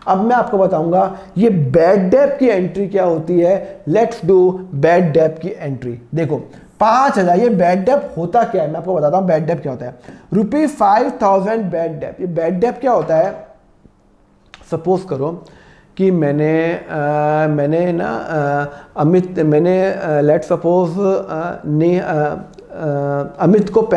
अब मैं आपको बताऊंगा ये बैड डेट की एंट्री क्या होती है। लेट्स डू बैड डेट की एंट्री। देखो 5,000 ये बैड डेट होता क्या है, मैं आपको बताता हूं बैड डेट क्या होता है। ₹5,000 बैड डेट। ये बैड डेट क्या होता है, सपोज करो कि मैंने ना अमित मैंने लेट सपोज ने अमित को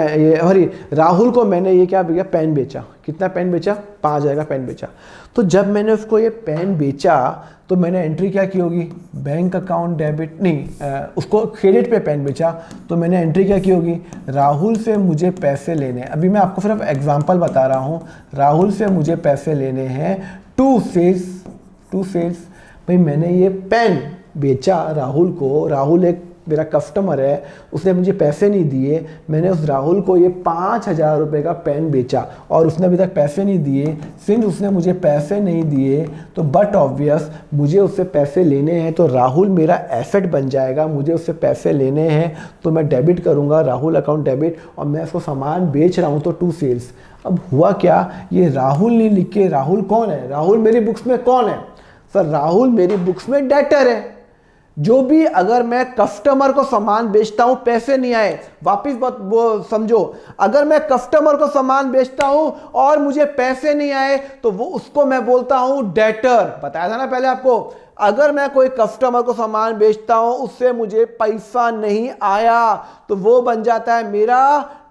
राहुल को मैंने ये क्या बेचा, पेन बेचा। कितना पेन बेचा, 5,000 का पेन बेचा। तो जब मैंने उसको ये पेन बेचा तो मैंने एंट्री क्या की होगी, बैंक अकाउंट डेबिट नहीं, उसको क्रेडिट पे पेन बेचा तो मैंने एंट्री क्या की होगी, राहुल से मुझे पैसे लेने। अभी मैं आपको सिर्फ एग्जांपल बता रहा हूँ, राहुल से मुझे पैसे लेने हैं टू सेल्स। भाई मैंने ये पेन बेचा राहुल को, राहुल एक मेरा कस्टमर है, उसने मुझे पैसे नहीं दिए, मैंने उस राहुल को ये 5,000 रुपये का पेन बेचा और उसने अभी तक पैसे नहीं दिए। सिंस उसने मुझे पैसे नहीं दिए तो बट ऑब्वियस मुझे उससे पैसे लेने हैं, तो राहुल मेरा एसेट बन जाएगा। मुझे उससे पैसे लेने हैं तो मैं डेबिट करूँगा, राहुल अकाउंट डेबिट, और मैं उसको सामान बेच रहा हूँ तो टू सेल्स। अब हुआ क्या, ये राहुल नहीं लिख के, राहुल कौन है, राहुल मेरी बुक्स में कौन है सर, राहुल मेरी बुक्स में डेटर है। जो भी अगर मैं कस्टमर को सामान बेचता हूं, पैसे नहीं आए, वापिस वो समझो, अगर मैं कस्टमर को सामान बेचता हूं और मुझे पैसे नहीं आए तो वो उसको मैं बोलता हूं डेटर। बताया था ना पहले आपको, अगर मैं कोई कस्टमर को सामान बेचता हूं उससे मुझे पैसा नहीं आया तो वो बन जाता है मेरा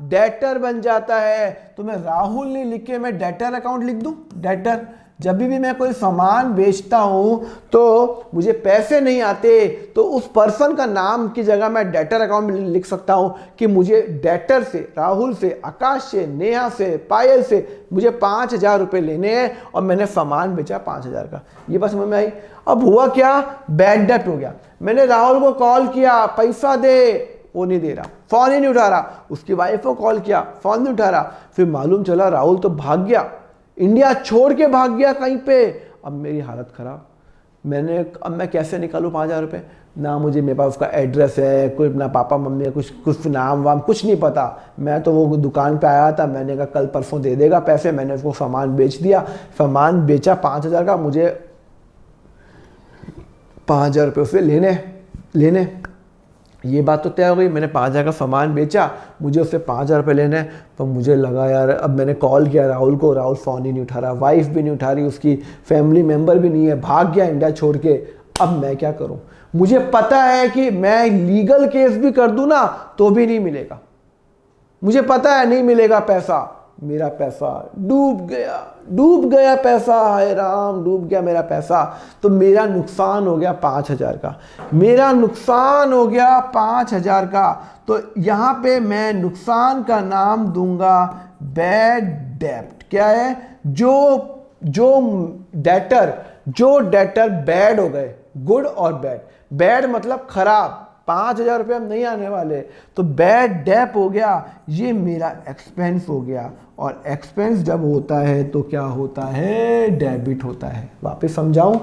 डेटर बन जाता है। तो मैं राहुल नहीं लिख के मैं डेटर अकाउंट लिख दूं, डेटर। जब भी मैं कोई सामान बेचता हूं तो मुझे पैसे नहीं आते तो उस पर्सन का नाम की जगह मैं डेटर अकाउंट में लिख सकता हूं कि मुझे डेटर से, राहुल से, आकाश से, नेहा से, पायल से मुझे 5,000 रुपये लेने हैं और मैंने सामान बेचा 5,000 का। ये बात समझ में आई। अब हुआ क्या, बैड डेट हो गया। मैंने राहुल को कॉल किया, पैसा दे, वो नहीं दे रहा, फोन ही नहीं उठा रहा। उसकी वाइफ को कॉल किया, फोन नहीं उठा रहा। फिर मालूम चला राहुल तो भाग गया, इंडिया छोड़ के भाग गया कहीं पे। अब मेरी हालत खराब, अब मैं कैसे निकालूं 5,000 रुपये, ना मुझे मेरे पास उसका एड्रेस है, कुछ ना पापा मम्मी है, कुछ नाम वाम कुछ नहीं पता। मैं तो वो दुकान पे आया था, मैंने कहा कल परसों दे देगा पैसे, मैंने उसको सामान बेच दिया, सामान बेचा 5,000 का, मुझे 5,000 रुपये उससे लेने। ये बात तो तय हो गई, मैंने 5,000 का सामान बेचा, मुझे उससे 5,000 रुपये लेने हैं। तो मुझे लगा यार, अब मैंने कॉल किया राहुल को, राहुल फ़ोन ही नहीं उठा रहा, वाइफ भी नहीं उठा रही, उसकी फैमिली मेम्बर भी नहीं है, भाग गया इंडिया छोड़ के। अब मैं क्या करूं, मुझे पता है कि मैं लीगल केस भी कर दूं ना तो भी नहीं मिलेगा, मुझे पता है नहीं मिलेगा पैसा। मेरा पैसा डूब गया पैसा, हाय राम, डूब गया मेरा पैसा। तो मेरा नुकसान हो गया 5,000 का, मेरा नुकसान हो गया 5,000 का। तो यहाँ पे मैं नुकसान का नाम दूंगा बैड डेब्ट। क्या है, जो डेटर बैड हो गए, गुड और बैड। बैड मतलब खराब, 5,000 रुपये अब नहीं आने वाले, तो बैड डेप हो गया, ये मेरा एक्सपेंस हो गया। और एक्सपेंस जब होता है तो क्या होता है, डेबिट होता है। वापस समझाऊं,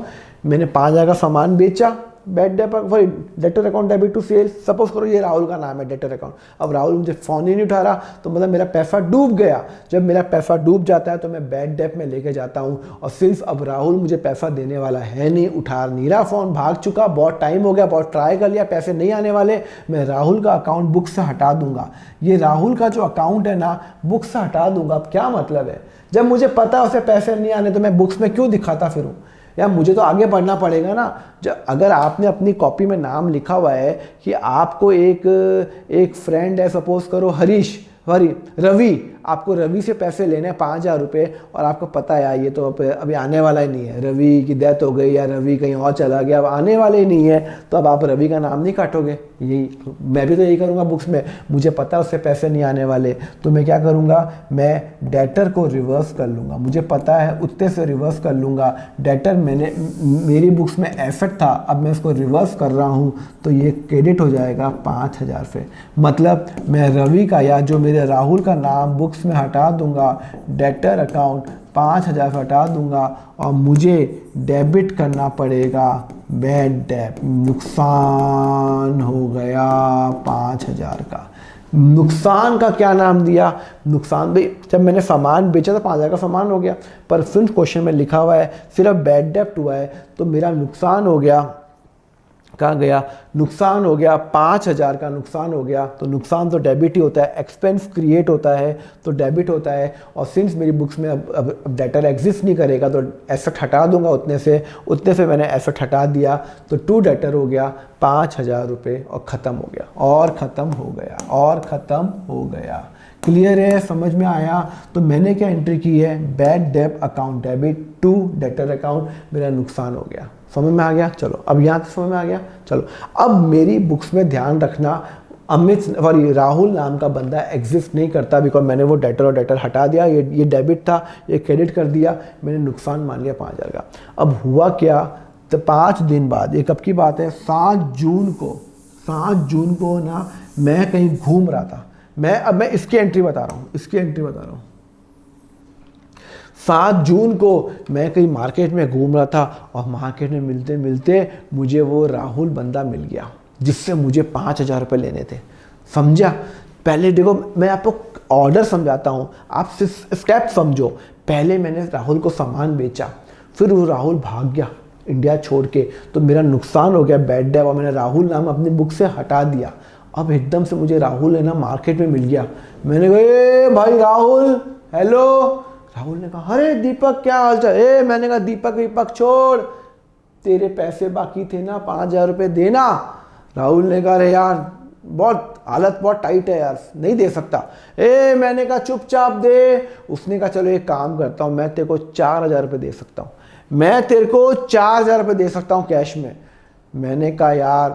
मैंने 5,000 का सामान बेचा, बैड डेप, वही debtor account debit to sales. Suppose करो ये राहुल का नाम है, डेटर अकाउंट। अब राहुल मुझे फ़ोन ही नहीं उठा रहा तो मतलब मेरा पैसा डूब गया। जब मेरा पैसा डूब जाता है तो मैं बैड डेप में लेके जाता हूँ, और सिर्फ अब राहुल मुझे पैसा देने वाला है नहीं, उठा नहीं रहा फ़ोन, भाग चुका, बहुत टाइम हो गया, बहुत ट्राई कर लिया, पैसे नहीं आने वाले। मैं राहुल का अकाउंट बुक से हटा दूंगा, ये राहुल का जो अकाउंट है ना बुक से हटा दूंगा। अब क्या मतलब है, जब मुझे पता है उसे पैसे नहीं आने तो मैं बुक्स में क्यों दिखाता फिरूँ, या मुझे तो आगे बढ़ना पड़ेगा ना। अगर आपने अपनी कॉपी में नाम लिखा हुआ है कि आपको एक फ्रेंड है, सपोज करो रवि, आपको रवि से पैसे लेने हैं 5,000 रुपये, और आपको पता है यार ये तो अभी आने वाला ही नहीं है, रवि की डेथ हो गई या रवि कहीं और चला गया, अब आने वाले ही नहीं है, तो अब आप रवि का नाम नहीं काटोगे। यही मैं भी तो यही करूँगा बुक्स में, मुझे पता है उससे पैसे नहीं आने वाले, तो मैं क्या करूँगा, मैं डेटर को रिवर्स कर लूँगा, मुझे पता है उतने से रिवर्स कर लूँगा। डेटर मेरी बुक्स में एसेट था, अब मैं इसको रिवर्स कर रहा हूँ तो ये क्रेडिट हो जाएगा 5,000 से। मतलब मैं रवि का या जो मेरे राहुल का नाम बुक्स में हटा दूंगा, डेटर अकाउंट 5,000 से हटा दूंगा, और मुझे डेबिट करना पड़ेगा बैड डेट, नुकसान हो गया 5,000 का। नुकसान का क्या नाम दिया, नुकसान भाई जब मैंने सामान बेचा तो 5,000 का सामान हो गया, पर फिर क्वेश्चन में लिखा हुआ है सिर्फ बैड डेप्ट हुआ है, तो मेरा नुकसान हो गया, कहाँ गया, नुकसान हो गया 5,000 का नुकसान हो गया। तो नुकसान तो डेबिट ही होता है, एक्सपेंस क्रिएट होता है तो डेबिट होता है। और सिंस मेरी बुक्स में अब डेटर एग्जिस्ट नहीं करेगा तो एसेट हटा दूंगा उतने से मैंने एसेट हटा दिया, तो टू डेटर हो गया 5,000 रुपये और ख़त्म हो गया, और ख़त्म हो गया। क्लियर है, समझ में आया। तो मैंने क्या एंट्री की है, bad debt account debit to debtor account, मेरा नुकसान हो गया। समझ में आ गया, चलो अब यहाँ तक समझ में आ गया। चलो अब मेरी बुक्स में ध्यान रखना, राहुल नाम का बंदा एग्जिस्ट नहीं करता, बिकॉज मैंने वो डेटर और डेटर हटा दिया, ये डेबिट था, ये क्रेडिट कर दिया, मैंने नुकसान मान लिया 5,000 का। अब हुआ क्या, तो 5 दिन बाद, ये कब की बात है, 7 जून को ना मैं कहीं घूम रहा था, मैं इसकी एंट्री बता रहा हूँ, 7 जून को मैं कहीं मार्केट में घूम रहा था और मार्केट में मिलते मिलते मुझे वो राहुल बंदा मिल गया जिससे मुझे 5,000 रुपये लेने थे। समझा? पहले देखो मैं आपको ऑर्डर समझाता हूँ, आप स्टेप समझो। पहले मैंने राहुल को सामान बेचा, फिर वो राहुल भाग गया इंडिया छोड़ के, तो मेरा नुकसान हो गया बैड डेट, और मैंने राहुल नाम अपनी बुक से हटा दिया। अब एकदम से मुझे राहुल है ना मार्केट में मिल गया, मैंने कहा ए भाई राहुल, हेलो। राहुल ने कहा अरे दीपक क्या हाल चाल, मैंने कहा दीपक छोड़, तेरे पैसे बाकी थे ना 5,000 रुपये देना। राहुल ने कहा अरे यार हालत बहुत टाइट है यार, नहीं दे सकता। मैंने कहा चुपचाप दे। उसने कहा चलो एक काम करता हूँ, मैं तेरे को 4,000 रुपये दे सकता हूँ, मैं तेरे को 4,000 रुपये दे सकता हूँ कैश में। मैंने कहा यार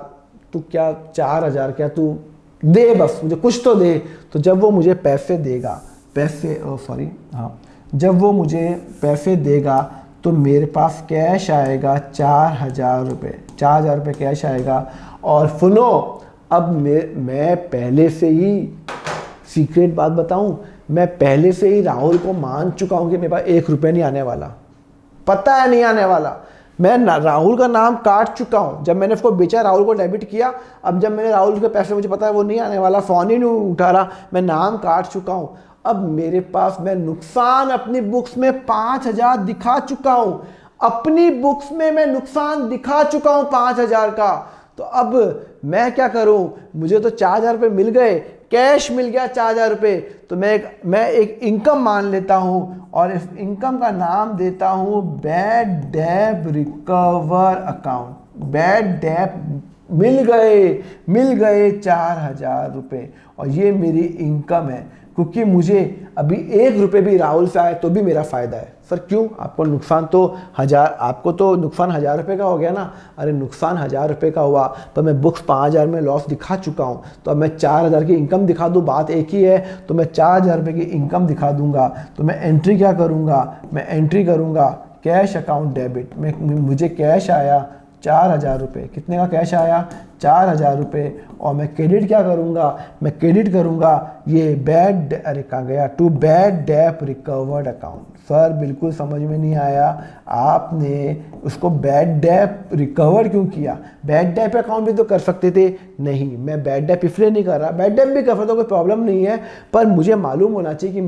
तू क्या 4,000 क्या, तू दे बस मुझे कुछ तो दे। तो जब वो मुझे पैसे देगा, जब वो मुझे पैसे देगा तो मेरे पास कैश आएगा 4,000 रुपये, 4,000 रुपये कैश आएगा। और सुनो, अब मैं पहले से ही सीक्रेट बात बताऊं, मैं पहले से ही राहुल को मान चुका हूं कि मेरे पास 1 रुपये नहीं आने वाला, पता है नहीं आने वाला। मैं राहुल का नाम काट चुका हूं, जब मैंने उसको बेचा राहुल को डेबिट किया, अब जब मैंने राहुल के पैसे मुझे पता है वो नहीं आने वाला, फोन ही नहीं उठा रहा, मैं नाम काट चुका हूं। अब मेरे पास मैं नुकसान अपनी बुक्स में 5,000 दिखा चुका हूं, अपनी बुक्स में मैं नुकसान दिखा चुका हूं 5,000 का। तो अब मैं क्या करूं, मुझे तो 4,000 रुपये मिल गए, कैश मिल गया 4,000 रुपये, तो मैं एक इनकम मान लेता हूं और इस इनकम का नाम देता हूं bad debt recover account. Bad debt मिल गए 4,000 रुपये, और ये मेरी इनकम है, क्योंकि मुझे अभी 1 रुपये भी राहुल से आए तो भी मेरा फ़ायदा है। सर क्यों, आपको नुकसान तो 1,000 रुपये का हो गया ना। अरे नुकसान 1,000 रुपये का हुआ, पर मैं बुक्स 5,000 में लॉस दिखा चुका हूँ, तो अब मैं 4,000 की इनकम दिखा दूँ, बात एक ही है। तो मैं 4,000 रुपये की इनकम दिखा दूंगा, तो मैं एंट्री क्या करूँगा, मैं एंट्री करूँगा कैश अकाउंट डेबिट। मुझे कैश आया 4,000 रुपये, कितने का कैश आया 4,000 रुपये, और मैं क्रेडिट क्या करूँगा, मैं क्रेडिट करूँगा ये to bad debt recovered account. Sir बिल्कुल समझ में नहीं आया, आपने उसको बैड डेट रिकवर क्यों किया, बैड डेट अकाउंट भी तो कर सकते थे। नहीं, मैं बैड डेट इसलिए नहीं कर रहा, बैड डेट भी कर सकता, कोई प्रॉब्लम नहीं है, पर मुझे मालूम होना चाहिए कि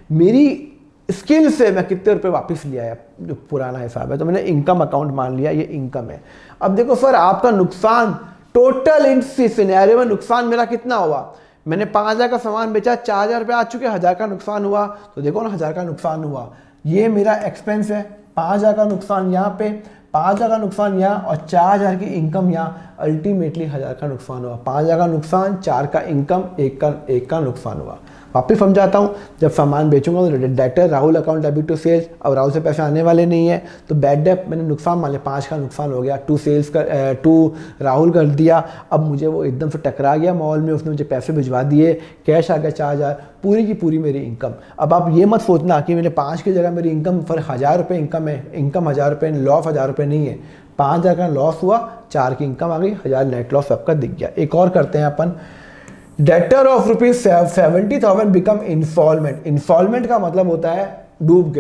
मेरी स्किल से मैं कितने रुपए वापस लिया है, जो पुराना हिसाब है। तो मैंने इनकम अकाउंट मान लिया, ये इनकम है। अब देखो सर आपका नुकसान टोटल इन सिनेरियो में नुकसान मेरा कितना हुआ, मैंने 5,000 का सामान बेचा, 4,000 रुपये आ चुके, 1,000 का नुकसान हुआ। तो देखो ना 1,000 का नुकसान हुआ, ये मेरा एक्सपेंस है, 5,000 का नुकसान यहाँ पे, 5,000 का नुकसान यहाँ, और 4,000 की इनकम यहाँ, अल्टीमेटली 1,000 का नुकसान हुआ। 5,000 का नुकसान, 4 का इनकम, एक का नुकसान हुआ। वापिस समझाता हूँ, जब सामान बेचूंगा तो debtor Rahul account debit to sales, अब राहुल से पैसे आने वाले नहीं है, तो बैड डेट मैंने नुकसान मान लिया, 5 का नुकसान हो गया, टू राहुल कर दिया। अब मुझे वो एकदम से टकरा गया मॉल में, उसने मुझे पैसे भिजवा दिए, कैश आ गया 4,000, पूरी की पूरी मेरी इनकम। अब आप ये मत सोचना कि मैंने 5 की जगह मेरी इनकम फिर 1,000 रुपये इनकम है, इनकम 1,000 रुपये, लॉस 1,000 रुपये नहीं है, 5,000 का लॉस हुआ, 4 की इनकम आ गई, 1,000 नेट लॉस आपका दिख गया। एक और करते हैं अपन, debtor of ₹70,000 become instalment. Instalment का मतलब होता है डूब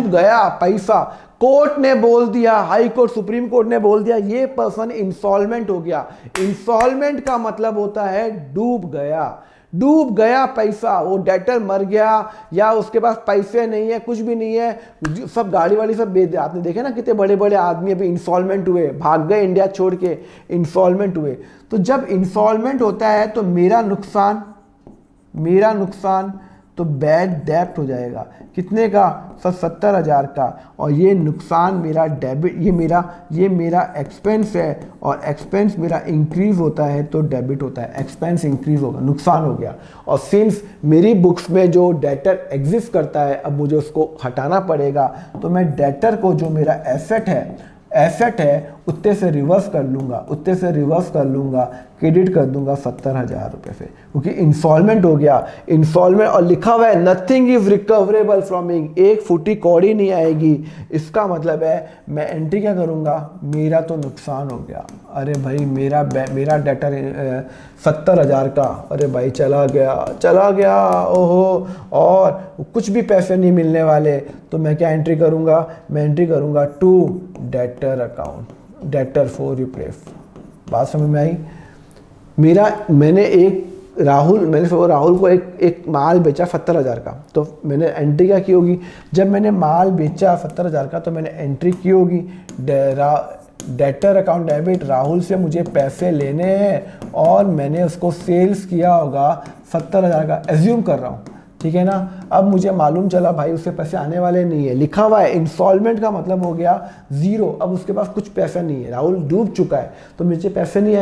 गया पैसा, कोर्ट ने बोल दिया, हाई कोर्ट सुप्रीम कोर्ट ने बोल दिया ये पर्सन इंस्टॉलमेंट हो गया। इंस्टॉलमेंट का मतलब होता है डूब गया। डूब गया पैसा, वो डेटर मर गया या उसके पास पैसे नहीं है, कुछ भी नहीं है, सब गाड़ी वाड़ी सब बेच दिया। आपने देखे ना कितने बड़े बड़े आदमी अभी इंस्टॉलमेंट हुए, भाग गए इंडिया छोड़ के, इंस्टॉलमेंट हुए। तो जब इंस्टॉलमेंट होता है तो मेरा नुकसान तो बैड डेब्ट हो जाएगा, कितने का? 70,000 का। और ये नुकसान मेरा डेबिट, ये मेरा एक्सपेंस है, और एक्सपेंस मेरा इंक्रीज होता है तो डेबिट होता है, एक्सपेंस इंक्रीज होगा, नुकसान हो गया। और सिंस मेरी बुक्स में जो डेटर एग्जिस्ट करता है, अब मुझे उसको हटाना पड़ेगा, तो मैं डेटर को जो मेरा एसेट है उत्ते से रिवर्स कर लूँगा, क्रेडिट कर दूंगा 70,000 रुपये से, क्योंकि इंस्टॉलमेंट हो गया। इंस्टॉलमेंट और लिखा हुआ है नथिंग इज रिकवरेबल फ्रॉम, एक फुटी कौड़ी नहीं आएगी। इसका मतलब है मैं एंट्री क्या करूँगा? मेरा तो नुकसान हो गया, अरे भाई मेरा डेटर 70,000 का, अरे भाई चला गया, ओहो, और कुछ भी पैसे नहीं मिलने वाले। तो मैं क्या एंट्री करूँगा? मैं एंट्री करूँगा to debtor account, debtor for replace. बात समझ में आई? मैंने राहुल को एक माल बेचा 70,000 का, तो मैंने एंट्री क्या की होगी? जब मैंने माल बेचा 70,000 का तो मैंने एंट्री की होगी डेटर अकाउंट डेबिट, राहुल से मुझे पैसे लेने हैं और मैंने उसको सेल्स किया होगा 70,000 का, एज्यूम कर रहा हूँ, ठीक है ना। अब मुझे मालूम चला भाई उससे पैसे आने वाले नहीं है, लिखा हुआ है इंस्टॉलमेंट का मतलब हो गया 0। अब उसके पास कुछ पैसा नहीं है, राहुल डूब चुका है, तो मुझे पैसे नहीं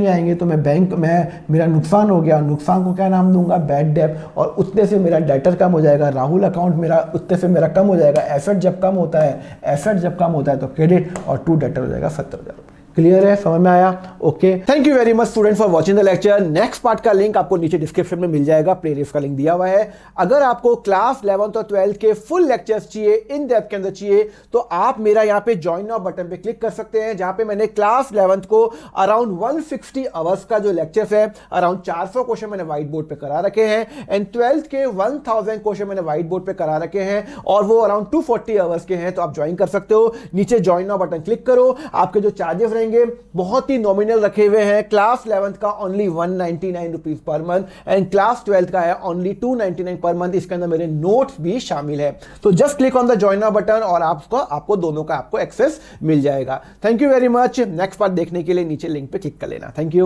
आएंगे तो मेरा नुकसान हो गया। नुकसान को क्या नाम दूंगा? बैड डेब्ट। और उतने से मेरा डेटर कम हो जाएगा, राहुल अकाउंट मेरा उतने से मेरा कम हो जाएगा। एसेट जब कम होता है तो क्रेडिट, और टू डेटर हो जाएगा 70,000। क्लियर है? समझ में आया? Okay, thank you very much student for watching the lecture. Next part का लिंक आपको नीचे डिस्क्रिप्शन में मिल जाएगा, प्लेलिस्ट का लिंक दिया हुआ है। अगर आपको क्लास 11th और 12th के फुल लेक्चर्स चाहिए, इन डेप्थ के अंदर चाहिए, तो आप मेरा यहाँ पे ज्वाइन नाउ बटन पे क्लिक कर सकते हैं, जहां पे मैंने क्लास 11th को अराउंड 160 आवर्स का जो लेक्चर्स है, अराउंड 400 क्वेश्चन मैंने व्हाइट बोर्ड पे करा रखे हैं, एंड 12th के 1000 क्वेश्चन मैंने व्हाइट बोर्ड पे करा रखे हैं, और वो अराउंड 240 आवर्स के हैं। तो आप ज्वाइन कर सकते हो, नीचे ज्वाइन नाउ बटन क्लिक करो। आपके जो चार्जेस रहेंगे बहुत ही नॉमिनल रखे हुए हैं। क्लास 11th का only 199 rupees per month, and class 12th का है ओनली 299 पर मंथ। इसके अंदर मेरे नोट्स भी शामिल है। तो just click on the join now button और आपको दोनों का एक्सेस मिल जाएगा। Thank you very much. Next part देखने के लिए नीचे लिंक पे क्लिक कर लेना। Thank you.